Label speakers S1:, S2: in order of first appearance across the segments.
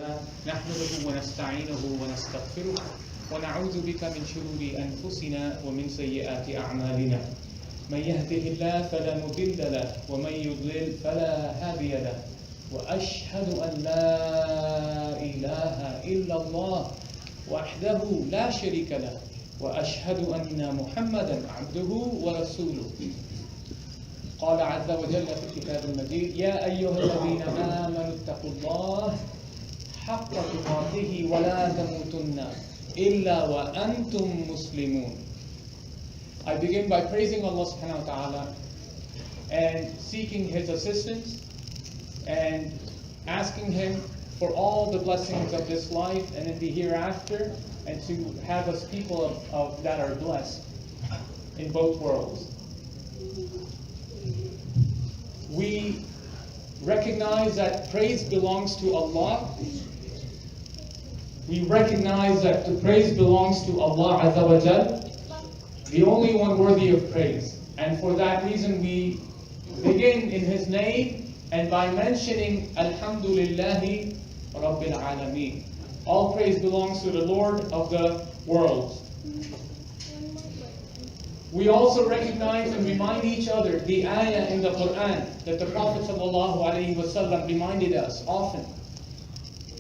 S1: نحمده ونستعينه ونستغفره ونعوذ بك من شرور أنفسنا ومن سيئات أعمالنا من يهده الله فلا مضل له ومن يضلل فلا هادي له وأشهد أن لا إله إلا الله وحده لا شريك له وأشهد أن محمدا عبده ورسوله قال عز وجل في الكتاب المجيد يا أيها الذين آمنوا اتقوا الله حق تقاته ولا تموتن إلا وأنتم مسلمون. I begin by praising Allah Subhanahu Wa Ta'ala and seeking His assistance and asking Him for all the blessings of this life and in the hereafter, and to have us people that are blessed in both worlds. We recognize that praise belongs to Allah. We recognize that the praise belongs to Allah Azza wa Jal, the only one worthy of praise. And for that reason we begin in His name and by mentioning Alhamdulillahi Rabbil Alameen. All praise belongs to the Lord of the worlds. We also recognize and remind each other the ayah in the Quran that the Prophet ﷺ reminded us often.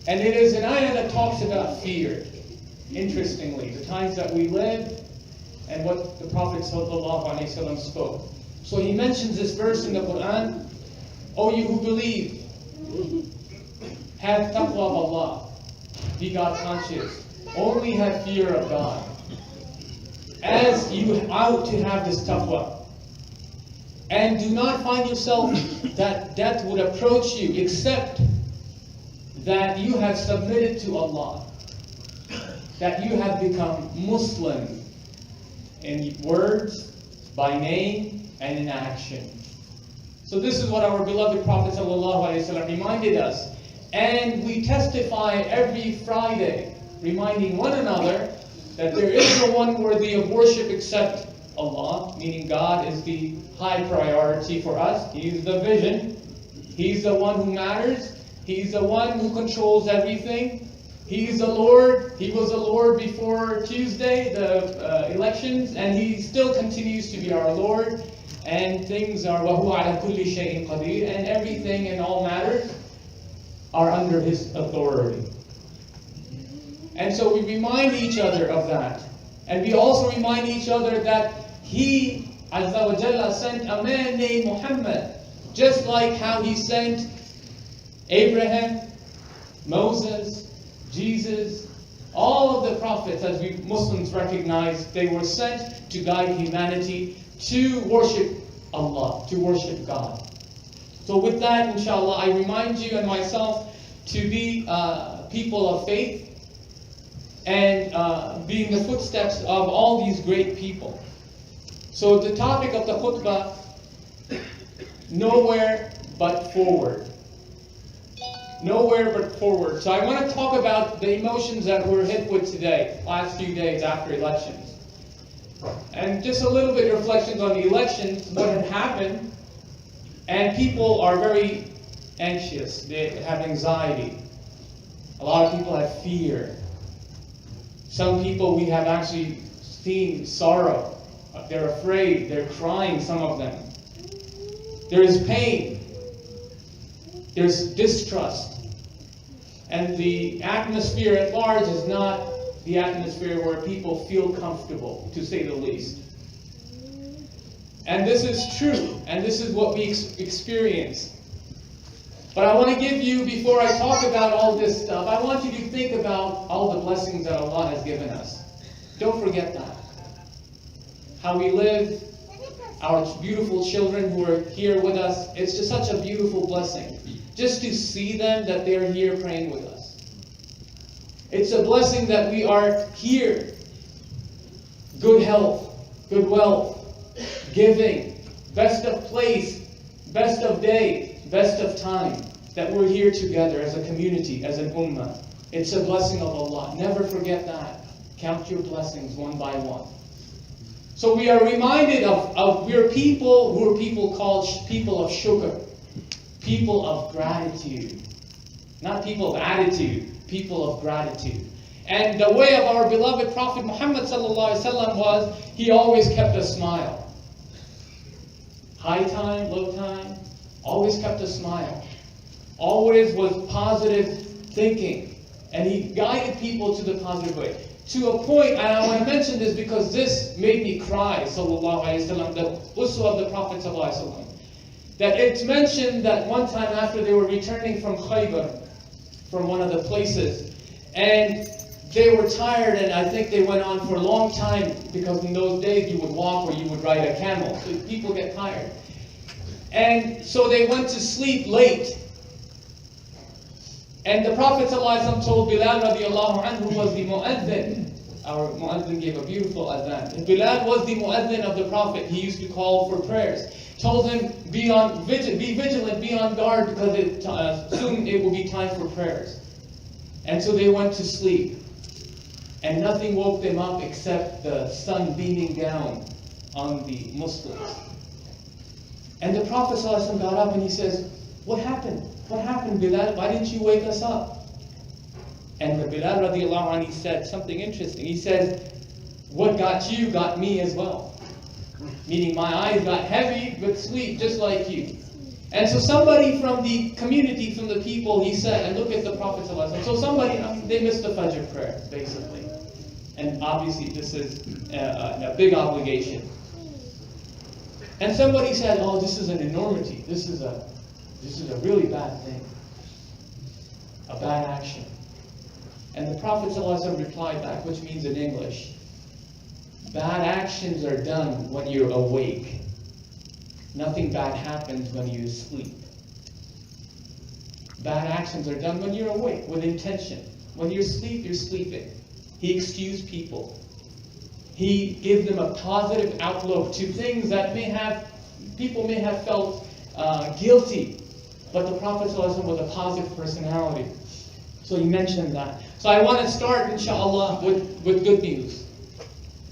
S1: And it is an ayah that talks about fear. Interestingly, the times that we live and what the Prophet ﷺ spoke. So he mentions this verse in the Quran, O you who believe, have taqwa of Allah, be God conscious, only have fear of God. As you out to have this taqwa. And do not find yourself that death would approach you except that you have submitted to Allah. That you have become Muslim in words, by name, and in action. So this is what our beloved Prophet ﷺ reminded us. And we testify every Friday, reminding one another that there is no one worthy of worship except Allah, meaning God is the high priority for us. He is the vision. He's the one who matters. He's the one who controls everything. He's the Lord. He was the Lord before Tuesday, the elections, and He still continues to be our Lord. And things are وَهُوَ عَلَى كُلِّ شَيْءٍ قَدِيرٌ, and everything and all matters are under His authority. And so we remind each other of that. And we also remind each other that He, Azza wa Jalla, sent a man named Muhammad, just like how He sent Abraham, Moses, Jesus, all of the prophets, as we Muslims recognize, they were sent to guide humanity to worship Allah, to worship God. So with that, inshallah, I remind you and myself to be people of faith, and be in the footsteps of all these great people. So the topic of the khutbah, nowhere but forward. Nowhere but forward. So I want to talk about the emotions that we're hit with today, last few days after elections. And just a little bit of reflections on the elections, what had happened. And people are very anxious. They have anxiety. A lot of people have fear. Some people we have actually seen sorrow. They're afraid. They're crying, some of them. There is pain. There's distrust. And the atmosphere at large is not the atmosphere where people feel comfortable, to say the least. And this is true. And this is what we experience. But I want to give you, before I talk about all this stuff, I want you to think about all the blessings that Allah has given us. Don't forget that. How we live, our beautiful children who are here with us, it's just such a beautiful blessing. Just to see them, that they're here praying with us. It's a blessing that we are here. Good health, good wealth, giving, best of place, best of day, best of time, that we're here together as a community, as an ummah. It's a blessing of Allah. Never forget that. Count your blessings one by one. So we are reminded of we're people who are people called people of shukr, people of gratitude. Not people of attitude, people of gratitude. And the way of our beloved Prophet Muhammad sallallahu alaihi wasallam was, he always kept a smile. High time, low time, always kept a smile. Always was positive thinking. And he guided people to the positive way. To a point, and I want to mention this because this made me cry, sallallahu alaihi wasallam, the uswa of the Prophet sallallahu alaihi wasallam. That it's mentioned that one time after they were returning from Khaybar, from one of the places, and they were tired, and I think they went on for a long time, because in those days you would walk or you would ride a camel, so people get tired. And so they went to sleep late. And the Prophet ﷺ told Bilal radiallahu anhu, who was the mu'adhin. Our mu'adhin gave a beautiful adhan. Bilal was the mu'adhin of the Prophet. He used to call for prayers. Told him, be vigilant, be on guard, because soon it will be time for prayers. And so they went to sleep. And nothing woke them up except the sun beaming down on the Muslims. And the Prophet ﷺ got up and he says, what happened? What happened, Bilal? Why didn't you wake us up? And the Bilal radiallahu anhu said something interesting. He said, what got you got me as well. Meaning my eyes got heavy with sleep, just like you. And so somebody from the community, from the people, he said, and look at the Prophet ﷺ. So somebody, they missed the Fajr prayer, basically. And obviously this is a big obligation. And somebody said, oh, this is an enormity. This is a really bad thing. A bad action. And the Prophet ﷺ replied back, which means in English, bad actions are done when you're awake. Nothing bad happens when you sleep. Bad actions are done when you're awake, with intention. When you're asleep, you're sleeping. He excused people. He gave them a positive outlook to things that people may have felt guilty. But the Prophet ﷺ was a positive personality. So he mentioned that. So I want to start, inshallah, with good news.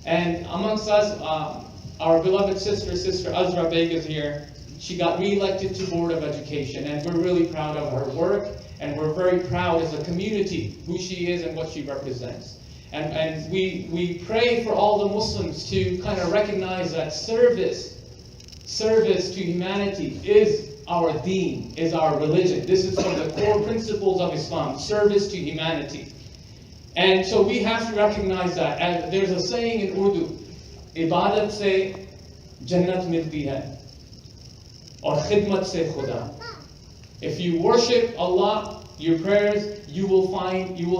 S1: And amongst us, our beloved Sister Azra Beg is here. She got re-elected to Board of Education, and we're really proud of her work, and we're very proud as a community who she is and what she represents. And we pray for all the Muslims to kind of recognize that service to humanity is our deen, is our religion. This is from the core principles of Islam, service to humanity. And so we have to recognize that. And there's a saying in Urdu, ibadat se jannat milti hai, or khidmat se khuda. If you worship Allah, your prayers, you will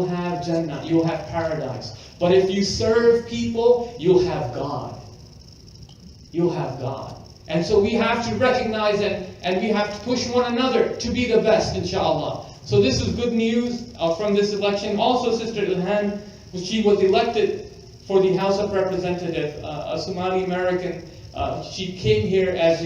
S1: have Jannah, you will have paradise. But if you serve people, you'll have God. You'll have God. And so we have to recognize and we have to push one another to be the best, inshallah. So this is good news from this election. Also, Sister Ilhan, she was elected for the House of Representatives, a Somali American. She came here as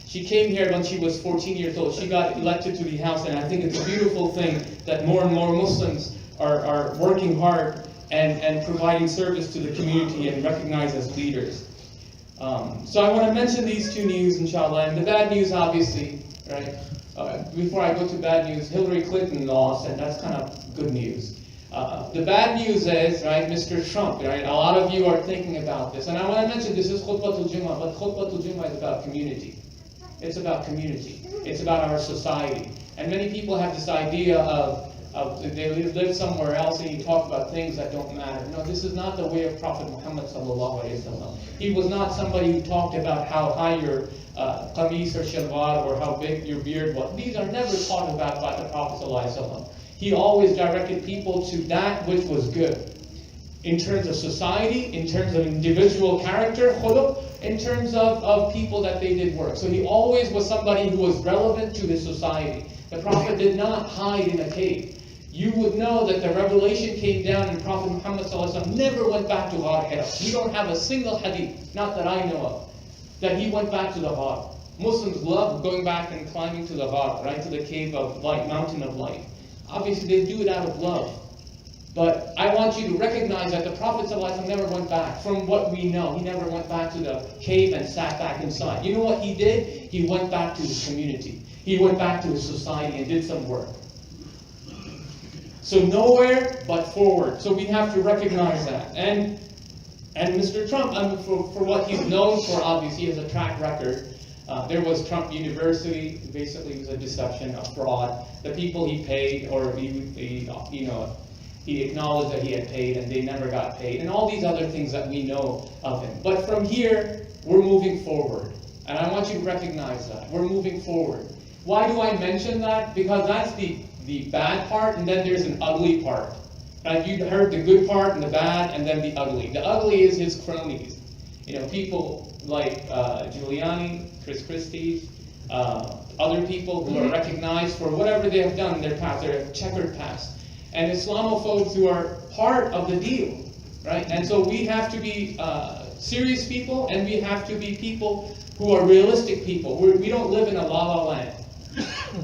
S1: she came here when she was 14 years old. She got elected to the House, and I think it's a beautiful thing that more and more Muslims are working hard and providing service to the community and recognized as leaders. So I want to mention these two news, inshallah. And the bad news, obviously, right? Before I go to bad news, Hillary Clinton lost, and that's kind of good news. The bad news is, right, Mr. Trump, right? A lot of you are thinking about this. And I want to mention this is Khutbah Jummah, but Khutbah Jummah is about community. It's about community. It's about our society. And many people have this idea of they live somewhere else and you talk about things that don't matter. No, this is not the way of Prophet Muhammad sallallahu alaihi wasallam. He was not somebody who talked about how high your qamis or shalwar or how big your beard was. These are never talked about by the Prophet sallallahu alaihi wasallam. He always directed people to that which was good. In terms of society, in terms of individual character, khuluq, in terms of people that they did work. So he always was somebody who was relevant to the society. The Prophet did not hide in a cave. You would know that the revelation came down and Prophet Muhammad ﷺ never went back to Ghar Hira. We don't have a single hadith, not that I know of, that he went back to the Ghar. Muslims love going back and climbing to the Ghar, right, to the cave of light, mountain of light. Obviously they do it out of love. But I want you to recognize that the Prophet ﷺ never went back. From what we know, he never went back to the cave and sat back inside. You know what he did? He went back to his community. He went back to his society and did some work. So nowhere but forward. So we have to recognize that. And Mr. Trump, for what he's known for, obviously, he has a track record. There was Trump University. Basically, it was a deception, a fraud. The people he paid, or he acknowledged that he had paid, and they never got paid, and all these other things that we know of him. But from here, we're moving forward, and I want you to recognize that we're moving forward. Why do I mention that? Because that's the bad part, and then there's an ugly part. You heard the good part and the bad, and then the ugly. The ugly is his cronies. People like Giuliani, Chris Christie, other people who are recognized for whatever they have done in their past, their checkered past, and Islamophobes who are part of the deal, right? And so we have to be serious people, and we have to be people who are realistic people. We don't live in a la-la land.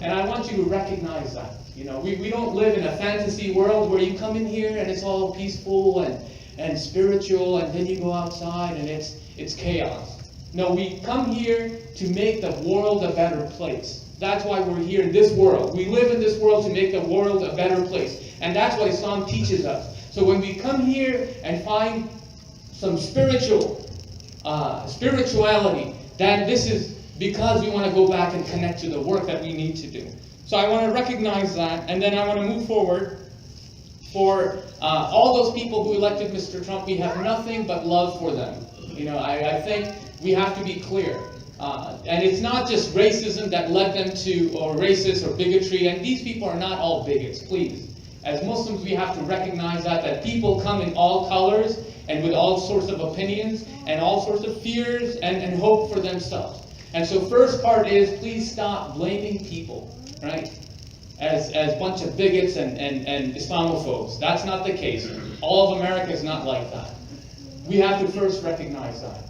S1: And I want you to recognize that. We don't live in a fantasy world where you come in here and it's all peaceful and spiritual, and then you go outside and it's chaos. No, we come here to make the world a better place. That's why we're here in this world. We live in this world to make the world a better place. And that's what Islam teaches us. So when we come here and find some spirituality, then this is because we want to go back and connect to the work that we need to do. So I want to recognize that, and then I want to move forward. For all those people who elected Mr. Trump, we have nothing but love for them. I think we have to be clear. And it's not just racism that led them to, or racist or bigotry, and these people are not all bigots, please. As Muslims, we have to recognize that people come in all colors and with all sorts of opinions and all sorts of fears and hope for themselves. And so first part is, please stop blaming people, right, as a bunch of bigots and Islamophobes. That's not the case. All of America is not like that. We have to first recognize that.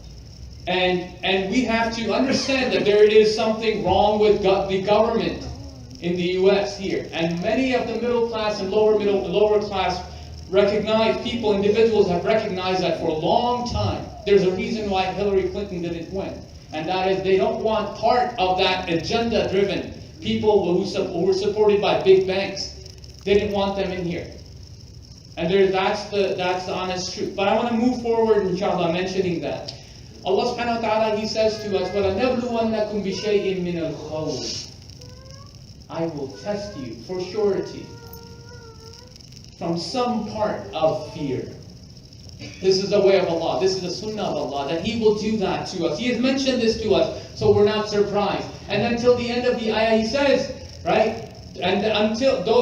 S1: And we have to understand that there is something wrong with the government in the U.S. here. And many of the middle class and lower class individuals have recognized that for a long time. There's a reason why Hillary Clinton didn't win. And that is they don't want part of that agenda-driven people who were supported by big banks. They didn't want them in here. And that's the honest truth. But I want to move forward, inshallah, mentioning that. Allah Subhanahu Wa Ta'ala, He says to us, وَلَنَبْلُوَنَّكُمْ بِشَيْءٍ مِّنَ الْخَوْفِ I will test you for surety from some part of fear. This is the way of Allah. This is the Sunnah of Allah, that He will do that to us. He has mentioned this to us, so we're not surprised. And then till the end of the ayah, He says, right? And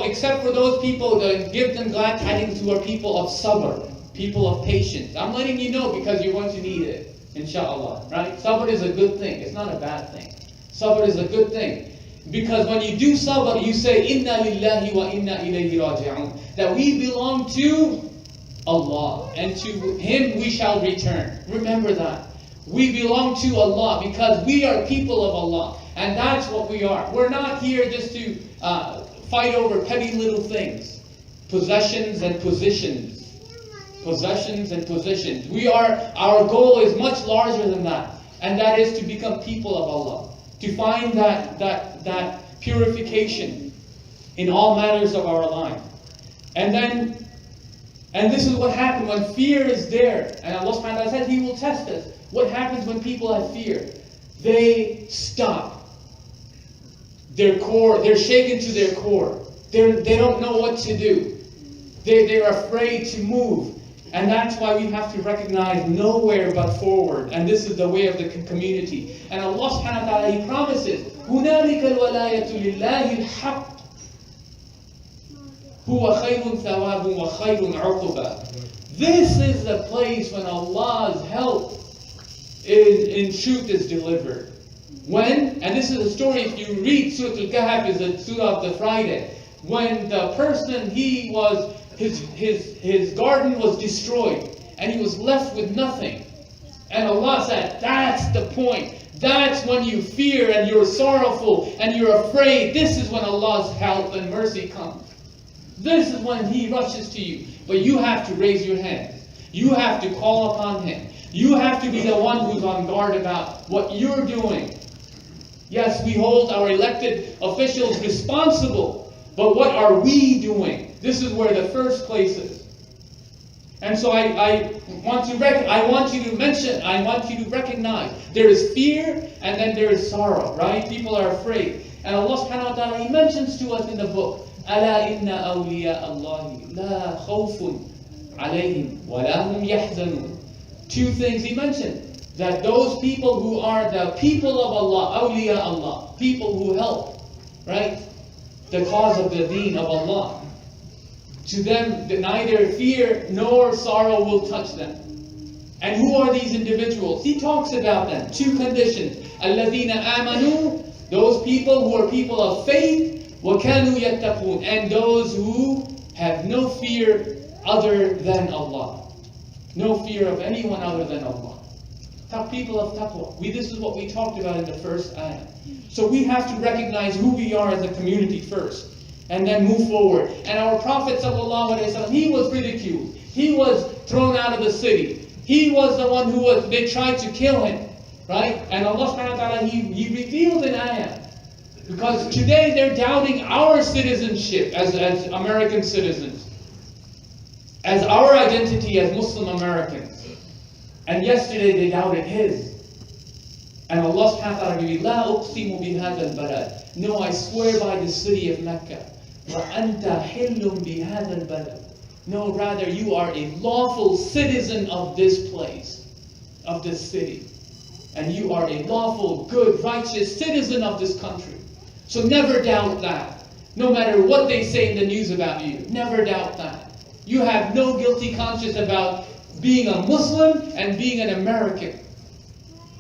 S1: except for those people, give them glad tidings who are people of sabr, people of patience. I'm letting you know because you're going to need it, inshallah, right? Sabr is a good thing. It's not a bad thing. Sabr is a good thing. Because when you do sabr, you say, Inna lillahi wa inna ilayhi raji'un. That we belong to Allah, and to Him we shall return. Remember that. We belong to Allah because we are people of Allah. And that's what we are. We're not here just to fight over petty little things. Possessions and positions. Possessions and positions. Our goal is much larger than that. And that is to become people of Allah. To find that purification in all matters of our life. And this is what happens when fear is there. And Allah Subhanahu Wa Ta'ala says He will test us. What happens when people have fear? They stop. Their core, they're shaken to their core. They don't know what to do. They're afraid to move. And that's why we have to recognize nowhere but forward. And this is the way of the community. And Allah Subhanahu Wa Ta'ala, He promises, هُنَالِكَ الْوَلَايَةُ لِلَّهِ الْحَقِّ هُوَ خَيْرٌ ثَوَابٌ وَخَيْرٌ عُقُبًا. This is the place when Allah's help in truth is delivered. When, and this is a story, if you read Surah Al-Kahf, is the Surah of the Friday, when the person, his garden was destroyed, and he was left with nothing. And Allah said, that's the point. That's when you fear and you're sorrowful and you're afraid. This is when Allah's help and mercy comes. This is when He rushes to you. But you have to raise your hands. You have to call upon Him. You have to be the one who's on guard about what you're doing. Yes, we hold our elected officials responsible, but what are we doing? This is where the first place is. And so I want you to recognize there is fear and then there is sorrow, right? People are afraid. And Allah Subhanahu Wa Ta'ala, He mentions to us in the book, أَلَا إِنَّ أَوْلِيَاءَ اللَّهِ لَا خَوْفٌ عَلَيْهِمْ وَلَا هُمْ يَحْزَنُونَ. Two things He mentioned. That those people who are the people of Allah, awliya Allah, people who help, right, the cause of the deen of Allah, to them neither fear nor sorrow will touch them. And who are these individuals? He talks about them. Two conditions. الَّذِينَ آمَنُوا, those people who are people of faith, وَكَانُوا يَتَّقُونَ, and those who have no fear other than Allah. No fear of anyone other than Allah. People of taqwa. This is what we talked about in the first ayah. So we have to recognize who we are as a community first, and then move forward. And our Prophet ﷺ, he was ridiculed. He was thrown out of the city. He was the one they tried to kill him. Right? And Allah Subhanahu Wa Ta'ala, He revealed an ayah. Because today they're doubting our citizenship as American citizens. As our identity as Muslim Americans. And yesterday they doubted his. And Allah Subhanahu Wa Ta'ala revealed, لَا أُقْسِمُ بِهَذَا الْبَلَدِ, no, I swear by the city of Mecca. وَأَنْتَ حِلٌّ بِهَذَا الْبَلَدِ, no, rather you are a lawful citizen of this place, of this city. And you are a lawful, good, righteous citizen of this country. So never doubt that. No matter what they say in the news about you, never doubt that. You have no guilty conscience about being a Muslim and being an American.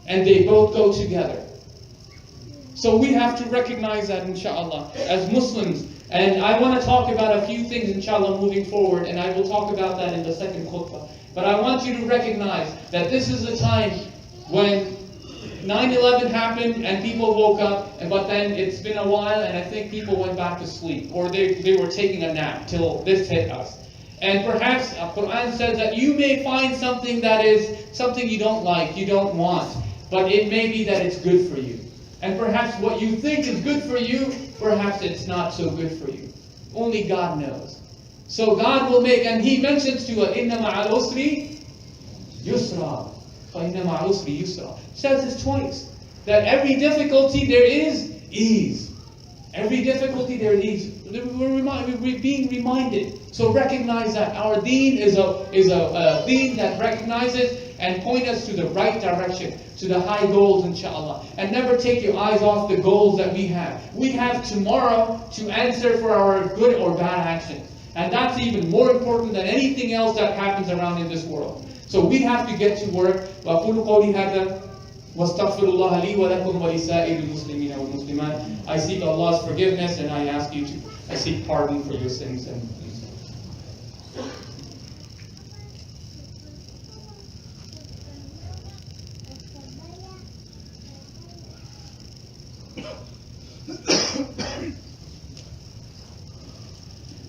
S1: And they both go together. So we have to recognize that, inshallah, as Muslims. And I want to talk about a few things, inshallah, moving forward. And I will talk about that in the second khutbah. But I want you to recognize that this is the time when 9/11 happened and people woke up. But then it's been a while and I think people went back to sleep. Or they were taking a nap till this hit us. And perhaps Quran says that you may find something that is something you don't like, you don't want. But it may be that it's good for you. And perhaps what you think is good for you, perhaps it's not so good for you. Only God knows. So God will make, and He mentions to us, إِنَّ مَعَ الْعُسْرِ يُسْرًا فَإِنَّ مَعَ الْعُسْرِ يُسْرًا. Says this twice. That every difficulty there is ease. Every difficulty there is ease. We're being reminded. So recognize that our deen is a deen that recognizes and point us to the right direction, to the high goals, inshallah. And never take your eyes off the goals that we have. We have tomorrow to answer for our good or bad actions. And that's even more important than anything else that happens around in this world. So we have to get to work. وَأَقُولُ قَوْلِي هَذَا وَاسْتَغْفِرُ اللَّهَ لِي وَلَكُمْ وَلِسَائِرِ الْمُسْلِمِينَ وَالْمُسْلِمَاتِ. I seek Allah's forgiveness and I seek pardon for your sins and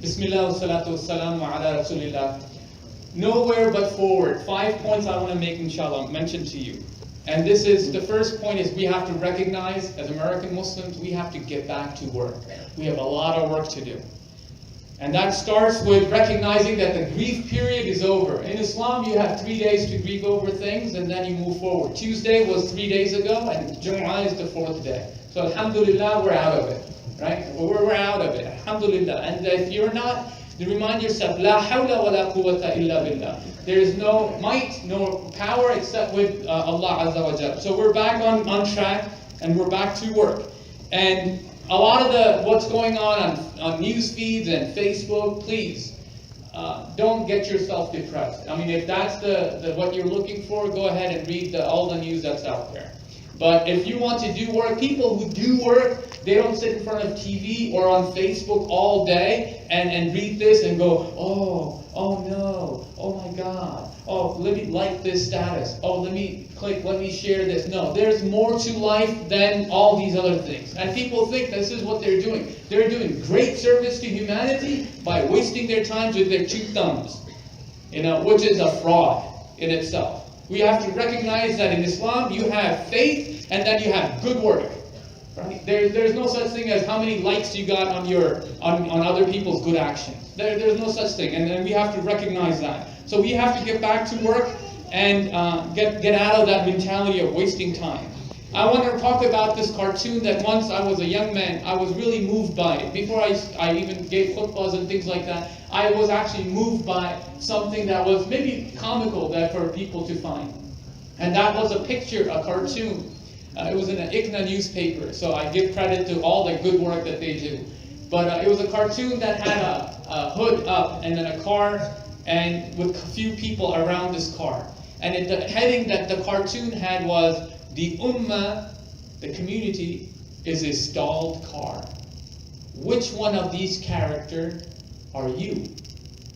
S1: Bismillah wa salatu wa salamu ala Rasulillah. Nowhere but forward. 5 points I want to make, inshallah, mention to you. And this is, the first point is we have to recognize, as American Muslims, we have to get back to work. We have a lot of work to do. And that starts with recognizing that the grief period is over. In Islam, you have 3 days to grieve over things, and then you move forward. Tuesday was 3 days ago, and Jum'ah is the 4th day. So alhamdulillah, we're out of it. Right? We're out of it. Alhamdulillah. And if you're not, remind yourself, La hawla wa la quwwata illa billah. There is no might, no power except with Allah Azza wa Jalla. So we're back on track and we're back to work. And a lot of what's going on news feeds and Facebook, please don't get yourself depressed. I mean, if that's what you're looking for, go ahead and read all the news that's out there. But if you want to do work, people who do work, they don't sit in front of TV or on Facebook all day and read this and go, oh no, oh my God, oh, let me like this status, oh, let me click, let me share this. No, there's more to life than all these other things. And people think this is what they're doing. They're doing great service to humanity by wasting their time with their 2 thumbs, which is a fraud in itself. We have to recognize that in Islam you have faith and then you have good work. Right? There's no such thing as how many likes you got on other people's good actions. There's no such thing, and we have to recognize that. So we have to get back to work and get out of that mentality of wasting time. I want to talk about this cartoon that once I was a young man, I was really moved by it. Before I even gave khutbahs and things like that, I was actually moved by something that was maybe comical that for people to find. And that was a picture, a cartoon. It was in an ICNA newspaper, so I give credit to all the good work that they do. But it was a cartoon that had a hood up and then a car and with a few people around this car. And the heading that the cartoon had was, "The Ummah, the community, is a stalled car. Which one of these characters are you?"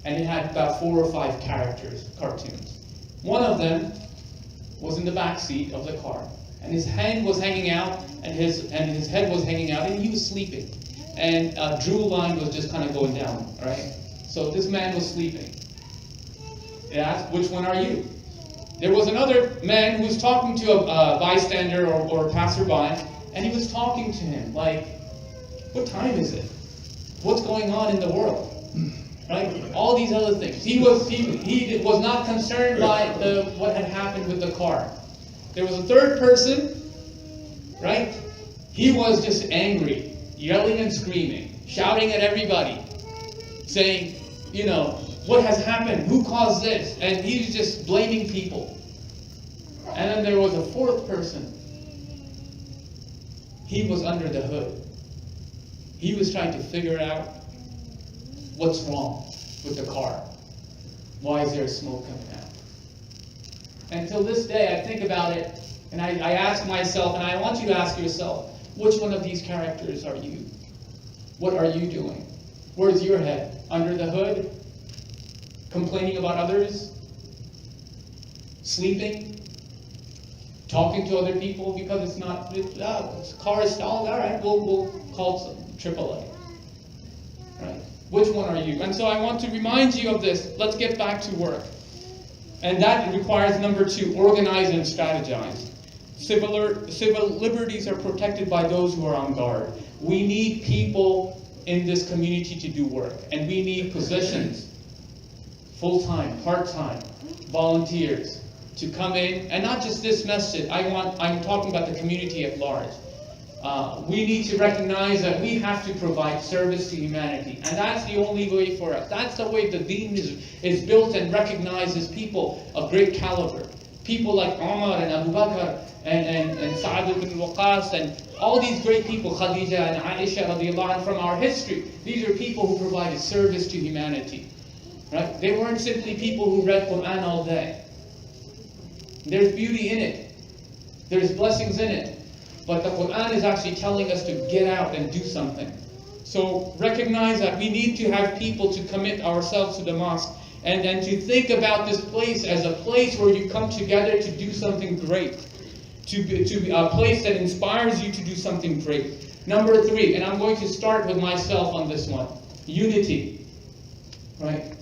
S1: And it had about 4 or 5 cartoons. One of them was in the back seat of the car. And his hand was hanging out, and his head was hanging out, and he was sleeping. And a drool line was just kind of going down, right? So this man was sleeping. It asked, "Which one are you?" There was another man who was talking to a bystander or passerby, and he was talking to him like, "What time is it? What's going on in the world?" Right? All these other things. He was not concerned by what had happened with the car. There was a third person, right? He was just angry, yelling and screaming, shouting at everybody, saying, you know, "What has happened? Who caused this?" And he was just blaming people. And then there was a fourth person. He was under the hood. He was trying to figure out what's wrong with the car. Why is there smoke coming out? And until this day, I think about it, and I ask myself, and I want you to ask yourself, which one of these characters are you? What are you doing? Where's your head? Under the hood? Complaining about others? Sleeping? Talking to other people because this car is stalled? All right, we'll call some AAA. Right? Which one are you? And so I want to remind you of this. Let's get back to work. And that requires, number 2, organize and strategize. Civil liberties are protected by those who are on guard. We need people in this community to do work. And we need positions, full-time, part-time, volunteers, to come in. And not just this masjid. I'm talking about the community at large. We need to recognize that we have to provide service to humanity. And that's the only way for us. That's the way the deen is built and recognizes people of great caliber. People like Umar and Abu Bakr and Sa'ad ibn Waqas and all these great people, Khadija and Aisha radiallahu anha, from our history. These are people who provided service to humanity. Right? They weren't simply people who read Quran all day. There's beauty in it. There's blessings in it. But the Quran is actually telling us to get out and do something. So recognize that we need to have people to commit ourselves to the mosque and to think about this place as a place where you come together to do something great. To be a place that inspires you to do something great. Number 3, and I'm going to start with myself on this one. Unity. Right?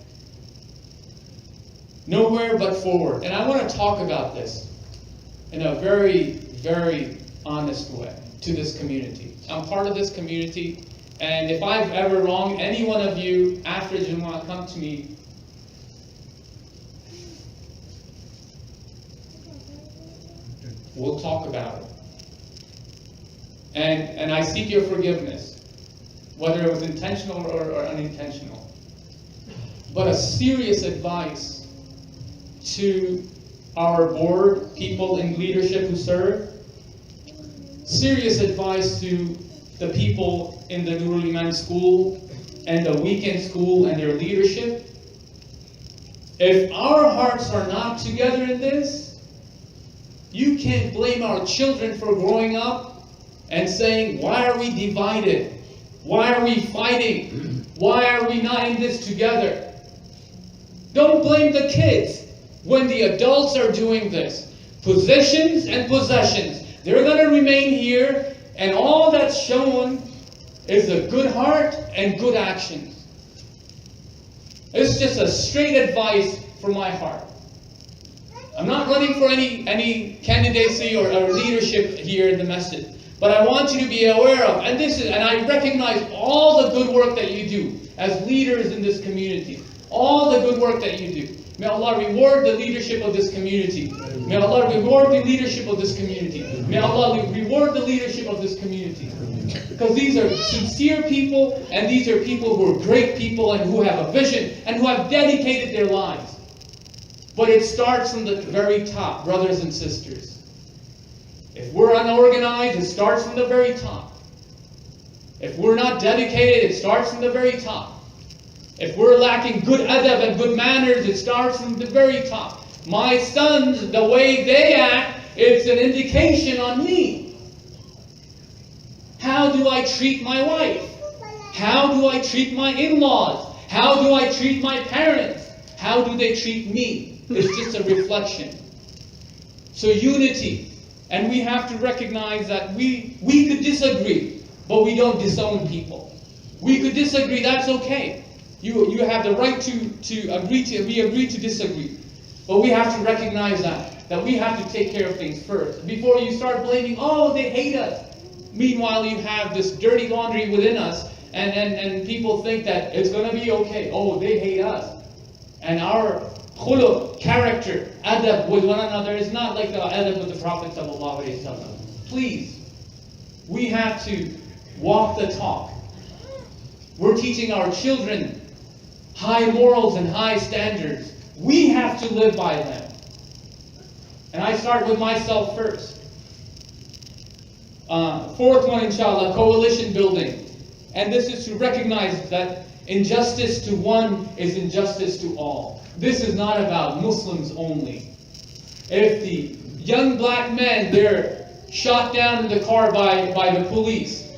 S1: Nowhere but forward. And I want to talk about this in a very, very honest way to this community. I'm part of this community, and if I've ever wronged any one of you after Jummah, come to me. We'll talk about it. And I seek your forgiveness, whether it was intentional or unintentional. But a serious advice to our board, people in leadership who serve, serious advice to the people in the Nurul Iman school and the weekend school and their leadership. If our hearts are not together in this, you can't blame our children for growing up and saying, "Why are we divided? Why are we fighting? Why are we not in this together?" Don't blame the kids when the adults are doing this. Positions and possessions. They're going to remain here, and all that's shown is a good heart and good actions. It's just a straight advice from my heart. I'm not running for any candidacy or leadership here in the masjid, But I want you to be aware of, and I recognize all the good work that you do as leaders in this community. All the good work that you do. May Allah reward the leadership of this community. May Allah reward the leadership of this community. May Allah reward the leadership of this community. Because these are sincere people, and these are people who are great people and who have a vision and who have dedicated their lives. But it starts from the very top, brothers and sisters. If we're unorganized, it starts from the very top. If we're not dedicated, it starts from the very top. If we're lacking good adab and good manners, it starts from the very top. My sons, the way they act, it's an indication on me. How do I treat my wife? How do I treat my in-laws? How do I treat my parents? How do they treat me? It's just a reflection. So unity. And we have to recognize that we could disagree, but we don't disown people. We could disagree, that's okay. You have the right to agree to, we agree to disagree. But we have to recognize that we have to take care of things first. Before you start blaming, oh, they hate us. Meanwhile, you have this dirty laundry within us, and people think that it's going to be okay. Oh, they hate us. And our khuluq, character, adab with one another is not like the adab with the Prophet ﷺ. Please, we have to walk the talk. We're teaching our children high morals and high standards. We have to live by them. And I start with myself first. Fourth one, inshallah, coalition building. And this is to recognize that injustice to one is injustice to all. This is not about Muslims only. If the young black men, they're shot down in the car by the police,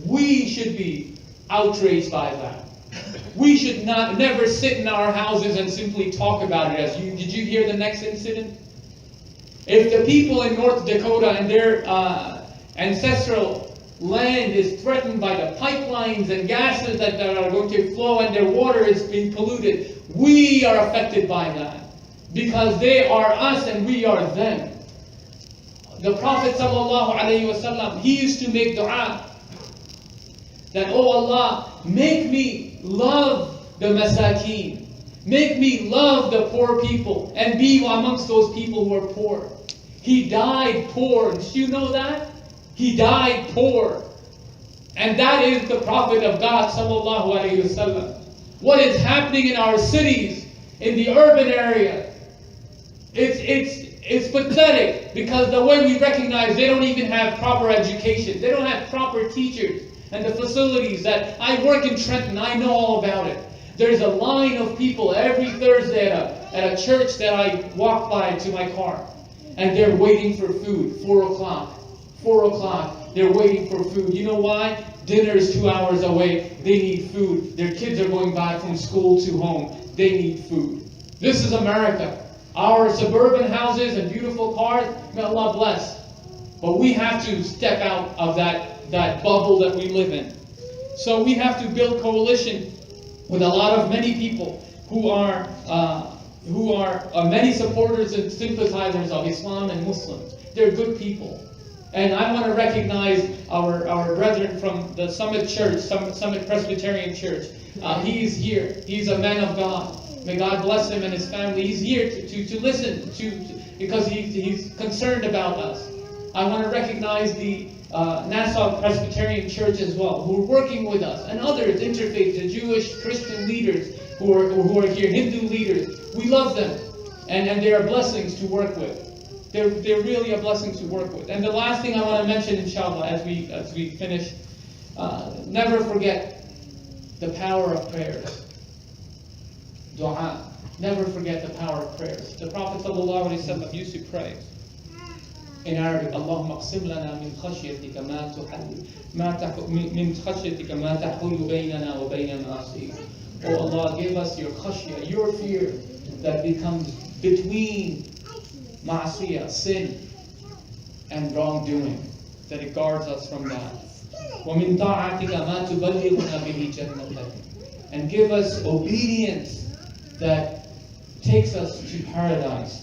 S1: we should be outraged by that. We should never sit in our houses and simply talk about it as did you hear the next incident? If the people in North Dakota and their ancestral land is threatened by the pipelines and gases that are going to flow and their water is being polluted, we are affected by that. Because they are us and we are them. The Prophet ﷺ, he used to make dua that, oh Allah, make me love the masakeen. Make me love the poor people and be amongst those people who are poor. He died poor. Did you know that? He died poor. And that is the Prophet of God sallallahu alayhi wasallam. What is happening in our cities, in the urban area, it's pathetic, because the way we recognize they don't even have proper education. They don't have proper teachers. And the facilities that I work in Trenton, I know all about it. There's a line of people every Thursday at a church that I walk by to my car. And they're waiting for food, 4 o'clock. 4 o'clock, they're waiting for food. You know why? Dinner is 2 hours away. They need food. Their kids are going back from school to home. They need food. This is America. Our suburban houses and beautiful cars, may Allah bless. But we have to step out of that bubble that we live in. So we have to build coalition with many people who are many supporters and sympathizers of Islam and Muslims. They're good people. And I want to recognize our brethren from the Summit Church, Summit Presbyterian Church. He is here. He's a man of God. May God bless him and his family. He's here to listen because he's concerned about us. I want to recognize the Nassau Presbyterian Church as well, who are working with us, and others, interfaith, the Jewish, Christian leaders who are here, Hindu leaders. We love them, and they are blessings to work with. They're really a blessing to work with. And the last thing I want to mention, inshallah, as we finish, never forget the power of prayers. Dua. Never forget the power of prayers. The Prophet ﷺ used to pray in Arabic, Allahumma qsim lana min khashyatika ma tahulu baynana wa bayna ma'asik. Oh Allah, give us your khashya, your fear that becomes between ma'asiyah, sin, and wrongdoing, that it guards us from that. وَمِن طَاعَتِكَ مَا تُبَلِّغُنَا بِهِ جَنَّتَكَ. And give us obedience that takes us to paradise.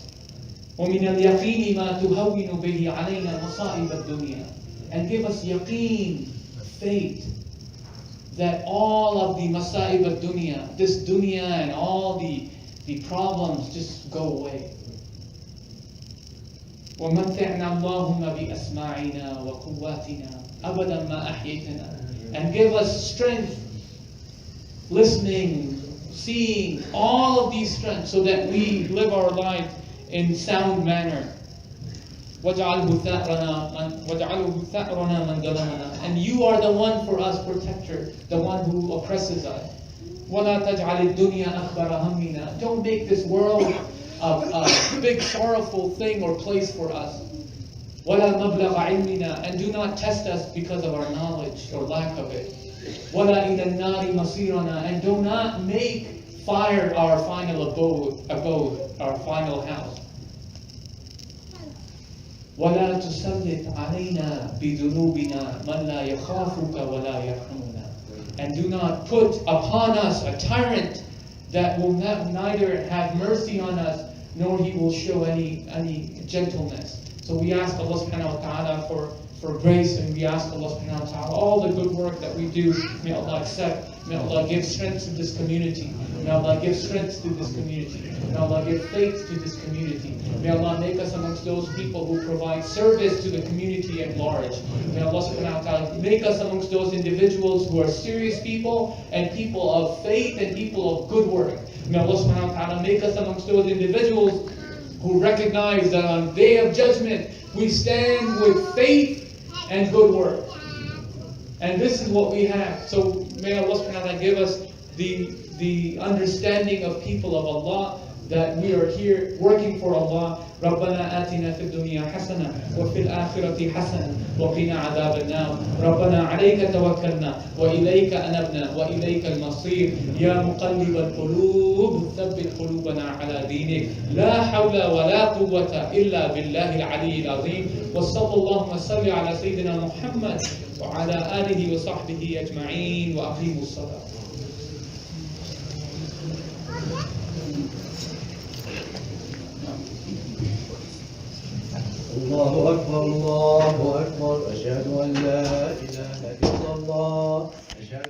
S1: وَمِنَ الْيَقِينِ مَا تُهَوِّنُ بِهِ عَلَيْنَا مَصَائِبَ الدُّنْيَا. and give us yaqeen, faith, that all of the masa'ib al-dunya, this dunya and all the problems just go away. وَمَتِّعْنَا اللَّهُمَّ بِأَسْمَاعِنَا وَقُوَّاتِنَا أَبَدًا مَا أَحْيَيْتَنَا. And give us strength, listening, seeing, all of these strengths, so that we live our life in sound manner. وَاجْعَلْهُ ثَأْرَنَا مَنْ ظَلَمَنَا. And you are the one for us, protector, the one who oppresses us. وَلَا تَجْعَلِ الدُّنْيَا أَكْبَرَ هَمِّنَا. Don't make this world a big sorrowful thing or place for us. وَلَا مَبْلَغَ عِلْمِنَا. And do not test us because of our knowledge or lack of it. وَلَا إِلَى النَّارِ مَصِيرَنَا. And do not make fire our final abode, our final house. وَلَا تُسَلِّطْ عَلَيْنَا بِذُنُوبِنَا مَنْ لَا يَخَافُكَ وَلَا يَرْحَمُنَا. And do not put upon us a tyrant that will neither have mercy on us, nor he will show any gentleness. So we ask Allah Subhanahu Wa Ta'ala for grace, and we ask Allah Subhanahu Wa Ta'ala all the good work that we do, may Allah accept. May Allah give strength to this community. May Allah give strength to this community. May Allah give faith to this community. May Allah make us amongst those people who provide service to the community at large. May Allah Subhanahu Wa Ta'ala make us amongst those individuals who are serious people and people of faith and people of good work. May Allah Subhanahu Wa Ta'ala make us amongst those individuals who recognize that on the day of judgment we stand with faith and good work. And this is what we have. So may Allah Subhanahu Wa Ta'ala give us the understanding of people of Allah, that we are here working for Allah. رَبَّنَا آتِنَا فِي الدُّنْيَا حَسَنَةً وَفِي الْآخِرَةِ حَسَنَةً وَقِنَا عَذَابَ النَّارِ رَبَّنَا عَلَيْكَ تَوَكَّلْنَا وَإِلَيْكَ أَنَبْنَا وَإِلَيْكَ الْمَصِيرُ يَا مُقَلِّبَ الْقُلُوبِ ثَبِّتْ قُلُوبَنَا عَلَى دِينِكَ لَا حَوْلَ وَلَا قُوَّةَ إِلَّا بِاللَّهِ الْعَلِيِّ الْعَظِيمِ وَصَلَّى اللَّهُ وَسَلَّمَ عَلَى سَيِّدِنَا مُحَمَّدٍ وعلى آله وصحبه أجمعين وأقيموا الصلاة.
S2: الله أكبر الله أكبر أشهد أن لا إله إلا الله أشهد